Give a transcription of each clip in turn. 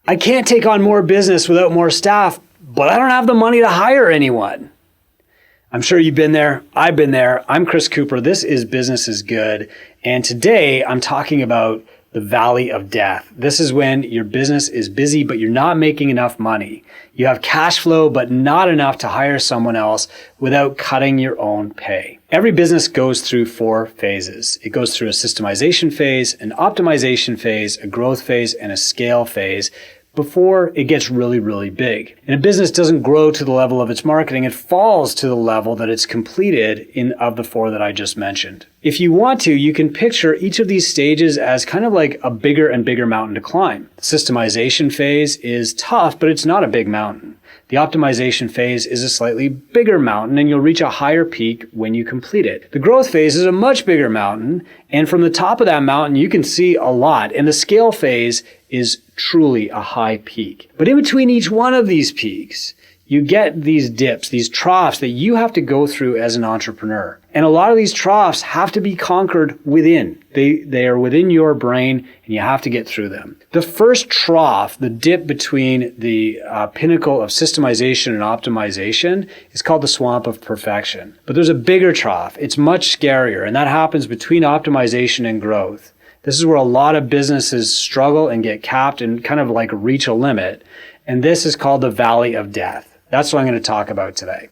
I can't take on more business without more staff, but I don't have the money to hire anyone. I'm sure you've been there. I've been there. I'm Chris Cooper. This is Business is Good. And today I'm talking about the valley of death. This is when your business is busy, but you're not making enough money. You have cash flow, but not enough to hire someone else without cutting your own pay. Every business goes through 4 phases. It goes through a systemization phase, an optimization phase, a growth phase, and a scale phase before it gets really, really big. And a business doesn't grow to the level of its marketing. It falls to the level that it's completed of the 4 that I just mentioned. If you want to, you can picture each of these stages as kind of like a bigger and bigger mountain to climb. The systemization phase is tough, but it's not a big mountain. The optimization phase is a slightly bigger mountain, and you'll reach a higher peak when you complete it. The growth phase is a much bigger mountain, and from the top of that mountain, you can see a lot. And the scale phase is truly a high peak. But in between each one of these peaks, you get these dips, these troughs that you have to go through as an entrepreneur. And a lot of these troughs have to be conquered within. They are within your brain, and you have to get through them. The first trough, the dip between the pinnacle of systemization and optimization, is called the swamp of perfection. But there's a bigger trough. It's much scarier, and that happens between optimization and growth. This is where a lot of businesses struggle and get capped and kind of like reach a limit. And this is called the valley of death. That's what I'm going to talk about today.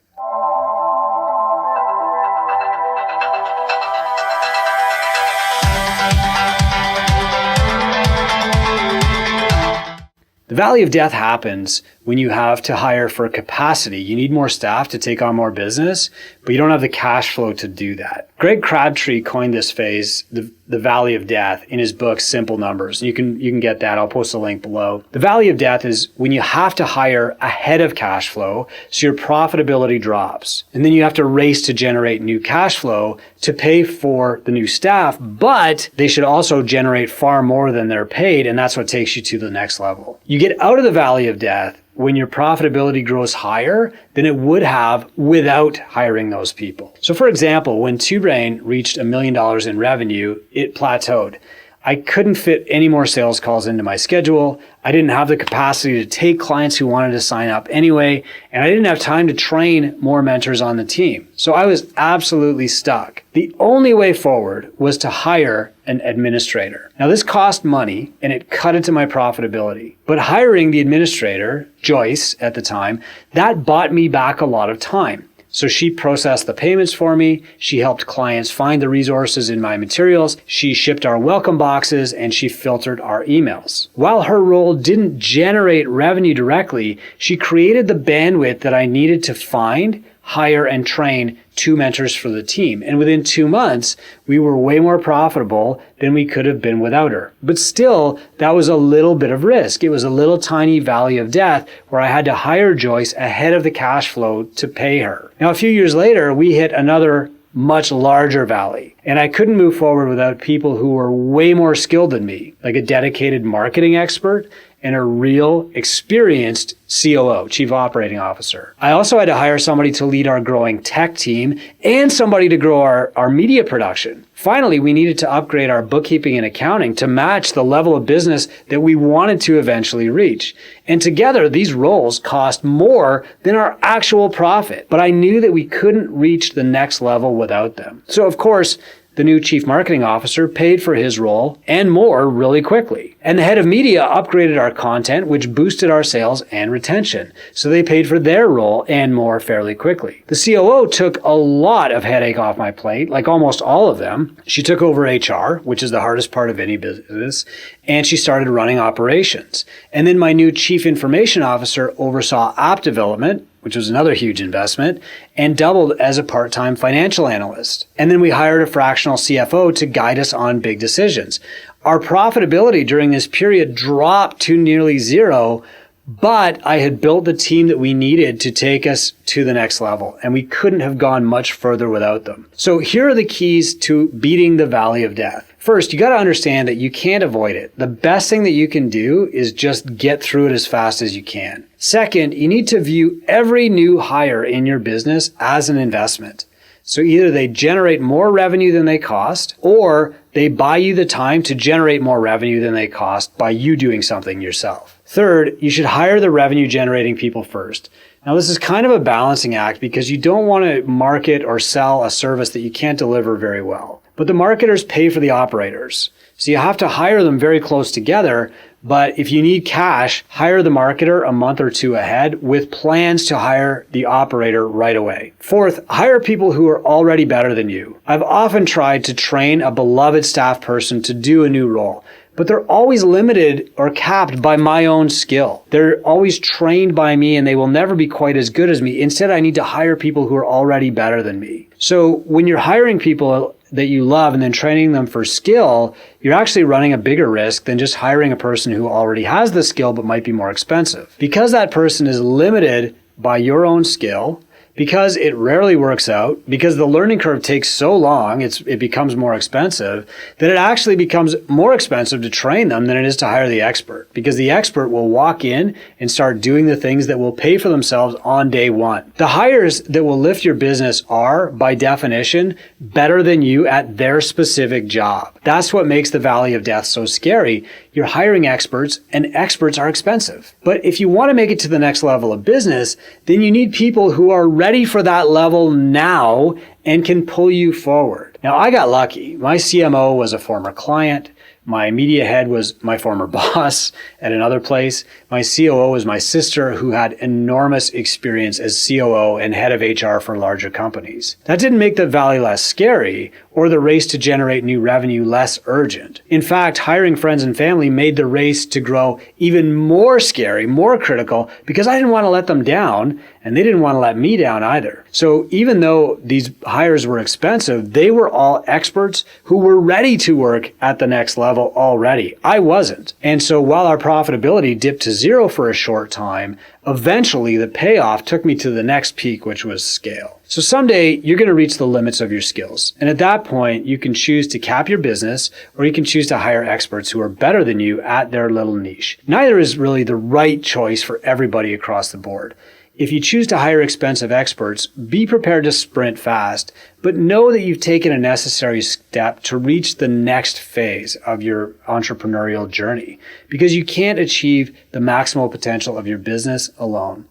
The valley of death happens when you have to hire for capacity. You need more staff to take on more business, but you don't have the cash flow to do that. Crabtree coined this phase, the valley of death, in his book, Simple Numbers. You can get that. I'll post a link below. The valley of death is when you have to hire ahead of cash flow, so your profitability drops. And then you have to race to generate new cash flow to pay for the new staff, but they should also generate far more than they're paid, and that's what takes you to the next level. You get out of the valley of death when your profitability grows higher than it would have without hiring those people. So for example, when TwoBrain reached $1 million in revenue, it plateaued. I couldn't fit any more sales calls into my schedule. I didn't have the capacity to take clients who wanted to sign up anyway, and I didn't have time to train more mentors on the team. So I was absolutely stuck. The only way forward was to hire an administrator. Now this cost money and it cut into my profitability. But hiring the administrator, Joyce at the time, that bought me back a lot of time. So she processed the payments for me. She helped clients find the resources in my materials. She shipped our welcome boxes, and she filtered our emails. While her role didn't generate revenue directly, she created the bandwidth that I needed to find, hire, and train 2 mentors for the team. And within 2 months, we were way more profitable than we could have been without her. But still, that was a little bit of risk. It was a little tiny valley of death where I had to hire Joyce ahead of the cash flow to pay her. Now, a few years later, we hit another much larger valley. And I couldn't move forward without people who were way more skilled than me, like a dedicated marketing expert and a real experienced COO, Chief Operating Officer. I also had to hire somebody to lead our growing tech team and somebody to grow our media production. Finally, we needed to upgrade our bookkeeping and accounting to match the level of business that we wanted to eventually reach. And together, these roles cost more than our actual profit. But I knew that we couldn't reach the next level without them. So of course, the new chief marketing officer paid for his role and more really quickly. And the head of media upgraded our content, which boosted our sales and retention. So they paid for their role and more fairly quickly. The COO took a lot of headache off my plate, like almost all of them. She took over HR, which is the hardest part of any business, and she started running operations. And then my new chief information officer oversaw app development, which was another huge investment, and doubled as a part-time financial analyst. And then we hired a fractional CFO to guide us on big decisions. Our profitability during this period dropped to nearly zero, but I had built the team that we needed to take us to the next level, and we couldn't have gone much further without them. So here are the keys to beating the valley of death. First, you got to understand that you can't avoid it. The best thing that you can do is just get through it as fast as you can. Second, you need to view every new hire in your business as an investment. So either they generate more revenue than they cost, or they buy you the time to generate more revenue than they cost by you doing something yourself. Third, you should hire the revenue generating people first. Now, this is kind of a balancing act because you don't want to market or sell a service that you can't deliver very well. But the marketers pay for the operators. So you have to hire them very close together. But if you need cash, hire the marketer a month or two ahead with plans to hire the operator right away. Fourth, hire people who are already better than you. I've often tried to train a beloved staff person to do a new role, but they're always limited or capped by my own skill. They're always trained by me and they will never be quite as good as me. Instead, I need to hire people who are already better than me. So when you're hiring people that you love and then training them for skill, you're actually running a bigger risk than just hiring a person who already has the skill but might be more expensive. Because that person is limited by your own skill, because it rarely works out, because the learning curve takes so long, it becomes more expensive, that it actually becomes more expensive to train them than it is to hire the expert. Because the expert will walk in and start doing the things that will pay for themselves on day one. The hires that will lift your business are, by definition, better than you at their specific job. That's what makes the valley of death so scary. You're hiring experts, and experts are expensive. But if you want to make it to the next level of business, then you need people who are ready for that level now and can pull you forward. Now, I got lucky. My CMO was a former client. My media head was my former boss at another place. My COO was my sister, who had enormous experience as COO and head of HR for larger companies. That didn't make the valley less scary or the race to generate new revenue less urgent. In fact, hiring friends and family made the race to grow even more scary, more critical, because I didn't want to let them down and they didn't want to let me down either. So even though these hires were expensive, they were all experts who were ready to work at the next level already. I wasn't. And so while our profitability dipped to zero for a short time, eventually the payoff took me to the next peak, which was scale. So someday you're going to reach the limits of your skills. And at that point, you can choose to cap your business or you can choose to hire experts who are better than you at their little niche. Neither is really the right choice for everybody across the board. If you choose to hire expensive experts, be prepared to sprint fast, but know that you've taken a necessary step to reach the next phase of your entrepreneurial journey, because you can't achieve the maximal potential of your business alone.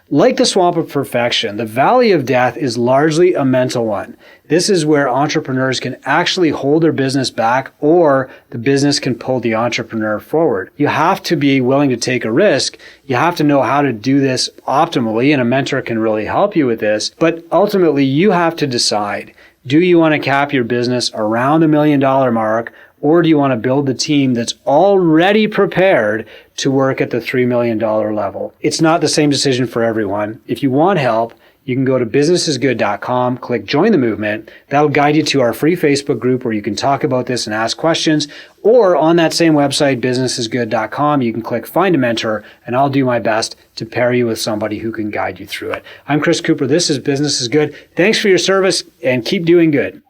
Like the swamp of perfection, the valley of death is largely a mental one. This is where entrepreneurs can actually hold their business back, or the business can pull the entrepreneur forward. You have to be willing to take a risk. You have to know how to do this optimally, and a mentor can really help you with this. But ultimately, you have to decide, do you want to cap your business around the $1 million mark, or do you want to build the team that's already prepared to work at the $3 million level? It's not the same decision for everyone. If you want help, you can go to businessisgood.com, click join the movement. That'll guide you to our free Facebook group where you can talk about this and ask questions. Or on that same website, businessisgood.com, you can click find a mentor, and I'll do my best to pair you with somebody who can guide you through it. I'm Chris Cooper. This is Business is Good. Thanks for your service and keep doing good.